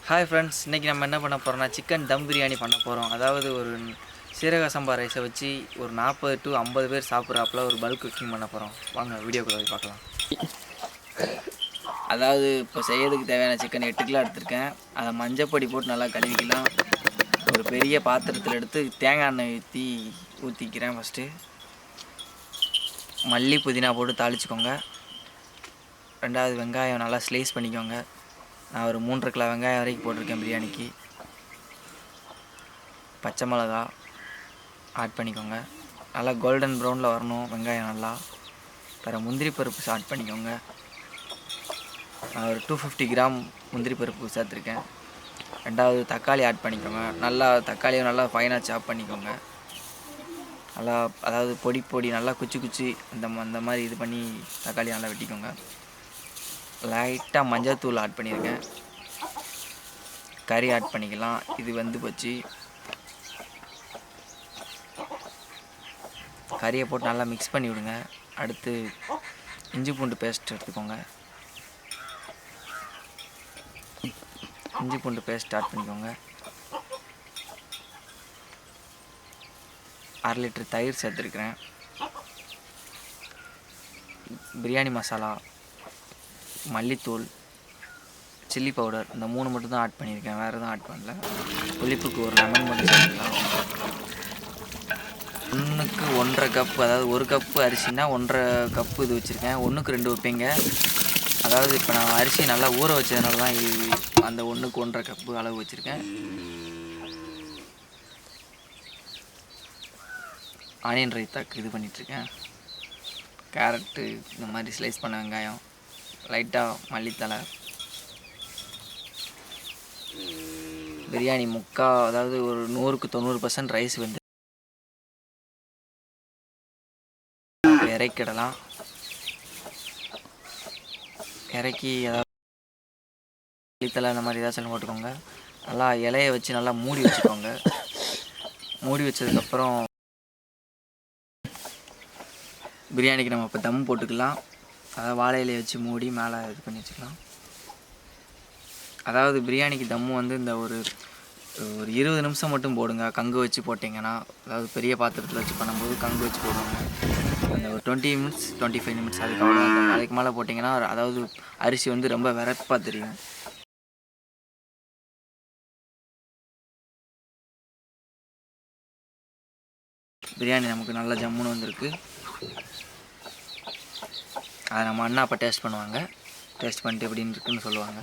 Hi friends, இன்றைக்கி நம்ம என்ன பண்ண போகிறோம்னா சிக்கன் தம் பிரியாணி பண்ண போகிறோம். அதாவது ஒரு சீரக சம்பா ரைஸை வச்சு ஒரு 40 to 50 பேர் சாப்பிட்றாப்புல ஒரு பல்க் குக்கிங் பண்ண போகிறோம். வாங்க வீடியோக்குள்ள போய் பார்க்கலாம். அதாவது இப்போ செய்யறதுக்கு தேவையான சிக்கன் 8 கிலோ எடுத்திருக்கேன். அதை மஞ்சப்பொடி போட்டு நல்லா கழுவிக்கலாம். ஒரு பெரிய பாத்திரத்தில் எடுத்து தேங்காய் எண்ணெய் ஊற்றிக்கிறேன். ஃபஸ்ட்டு மல்லி புதினா போட்டு தாளிச்சுக்கோங்க. ரெண்டாவது வெங்காயம் நல்லா ஸ்லைஸ் பண்ணிக்கோங்க. நான் ஒரு 3 கிலோ வெங்காயம் வரைக்கும் போட்டிருக்கேன் பிரியாணிக்கு. பச்சை மிளகா ஆட் பண்ணிக்கோங்க. நல்லா கோல்டன் ப்ரௌனில் வரணும் வெங்காயம் நல்லா. வேறு முந்திரி பருப்பு ஆட் பண்ணிக்கோங்க. நான் ஒரு 250 கிராம் முந்திரி பருப்பு சேர்த்துருக்கேன். ரெண்டாவது தக்காளி ஆட் பண்ணிக்கோங்க. நல்லா தக்காளியை நல்லா ஃபைனாக சாப் பண்ணிக்கோங்க. நல்லா அதாவது பொடி நல்லா குச்சி அந்த மாதிரி இது பண்ணி தக்காளி நல்லா வெட்டிக்கோங்க. லைட்டாக மஞ்சள் ஆட் பண்ணியிருக்கேன். கறி ஆட் பண்ணிக்கலாம். இது வந்து போச்சு. கறியை போட்டு நல்லா மிக்ஸ் பண்ணி விடுங்க. அடுத்து இஞ்சி பூண்டு பேஸ்ட் எடுத்துக்கோங்க. இஞ்சி பூண்டு பேஸ்ட் ஆட் பண்ணிக்கோங்க. 1/2 லிட்டர் தயிர் சேர்த்துருக்கிறேன். பிரியாணி மசாலா, மல்லித்தூள், சில்லி பவுடர் இந்த 3 மட்டும் தான் ஆட் பண்ணியிருக்கேன். வேறு எதுவும் ஆட் பண்ணல. புளிப்புக்கு ஒரு லெமன் மட்டும் சேர்த்துக்கலாம். 1க்கு 1.5 கப்பு, அதாவது 1 கப்பு அரிசினா 1.5 கப்பு இது வச்சுருக்கேன். 1க்கு 2 வைப்பீங்க. அதாவது இப்போ நான் அரிசி நல்லா ஊற வச்சதுனால தான் அந்த 1க்கு 1.5 கப்பு அளவு வச்சுருக்கேன். ஆனியன் ரைத்தாக்கு இது பண்ணிகிட்ருக்கேன். கேரட்டு இந்த மாதிரி ஸ்லைஸ் பண்ண வெங்காயம், லைட்டாக மல்லித்தலை. பிரியாணி அதாவது ஒரு 100க்கு 90% ரைஸ் வந்து இறக்கிடலாம். இறக்கி அதாவது மல்லித்தலை இந்த மாதிரி ஏதாச்சும் போட்டுக்கோங்க. நல்லா இலையை வச்சு நல்லா மூடி வச்சுக்கோங்க. மூடி வச்சதுக்கப்புறம் பிரியாணிக்கு நம்ம இப்போ தம் போட்டுக்கலாம். அதாவது வாழை இலையை வச்சு மூடி மேலே இது பண்ணி வச்சுக்கலாம். அதாவது பிரியாணிக்கு தம்மு வந்து இந்த ஒரு 20 நிமிஷம் மட்டும் போடுங்க. கங்கு வச்சு போட்டிங்கன்னா, அதாவது பெரிய பாத்திரத்தில் வச்சு பண்ணும்போது கங்கு வச்சு போடுவாங்க. அந்த ஒரு 20 மினிட்ஸ் 25 நிமிட்ஸ் அதுக்கு மேலே போட்டிங்கன்னா அதாவது அரிசி வந்து ரொம்ப விரப்பாக தெரியும். பிரியாணி நமக்கு நல்லா ஜம்முன்னு வந்திருக்கு. அதை நம்ம அண்ணா அப்போ டேஸ்ட் பண்ணுவாங்க. டேஸ்ட் பண்ணிட்டு எப்படின்னு இருக்குன்னு சொல்லுவாங்க.